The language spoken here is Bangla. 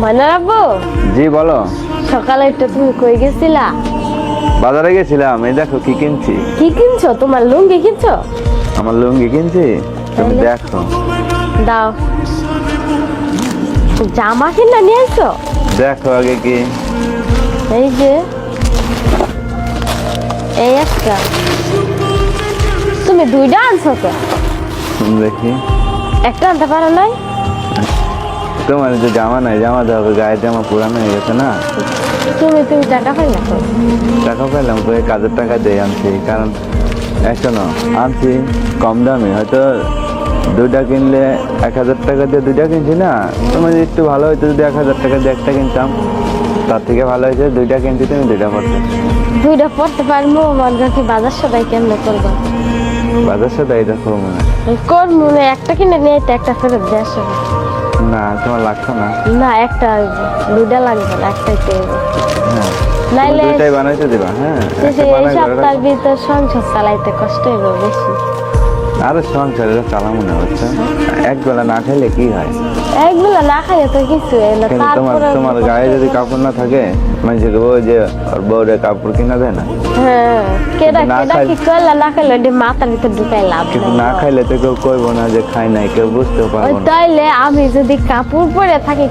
ময়না আব্বু, জি বলো। সকালে একটু তুমি কই গেছিলা? বাজারে গেছিলাম, এই দেখো কি কিনছি। কি কিনছো? তোমার লুঙ্গি কিনছো? আমার লুঙ্গি কিনছি, তুমি তাইলে? দেখো। দাও। জামা কিনা নিয়ে আসছো? দেখো আগে কি। এই যে এই একটা। তুমি দুইটা আনছো তো? দেখি একটা আনতে পারো নাই? তোমার যে জামা নাই, জামা দেওয়া গায়ের জামা পুরানো হয়ে গেছে না। তুমি টাকা পাইলা তো? টাকা পেলাম তো, এই কাজের টাকা দিয়ে আনছি। কারণ শোনো, আনছি কম দামে, হয়তো দুইটা কিনলে 1,000 টাকা দিয়ে দুইটা কিনছি না। তোমার যদি একটু ভালো হয়তো, যদি 1,000 টাকা দিয়ে একটা কিনতাম, তার থেকে ভালো হয়েছে দুইটা কিনছি, তুমি দুইটা পড়তে। দুইটা পড়তে পারবো? মনে রাখি বাজার সদাই কেমনে করবো? বাজার সাথে এটা খুব মনে হয়। কোন মনে একটা কিনে নিয়ে তো একটা ফেরত দিয়ে আসো। না, তোমার লাগতো না। না, একটা দুইটা লাগবে না, একটাই পেয়ে হ্যাঁ, নাইলে দুইটাই বানাইতে দিবা। হ্যাঁ, একটা এই বানাই করে সপ্তাহের রাখো। ভিতর সংসার চালাইতে কষ্ট হইব বেশি। আরে সংসারে চালা মনে হচ্ছে, এক বেলা না খাইলে কি হয়? একবেলা না খাইলে তো কিছু হয় না। কিন্তু তোমার তারপরে তোমার গায়ে যদি কাপড় না থাকে, মানুষকে বলবো যে ওর বউরে কাপড় কিনা দেয় না। হ্যাঁ, কেডা না কেডা খাই- কি করলে না খাইলে ওটা মাথার ভিতর ঢুকাই লাভ কিন্তু নাই। না খাইলে তো কেউ কইবো না যে খাই নাই, কেউ বুঝতেও ওই পারবো না। তাইলে আমি যদি কাপড় পরে থাকি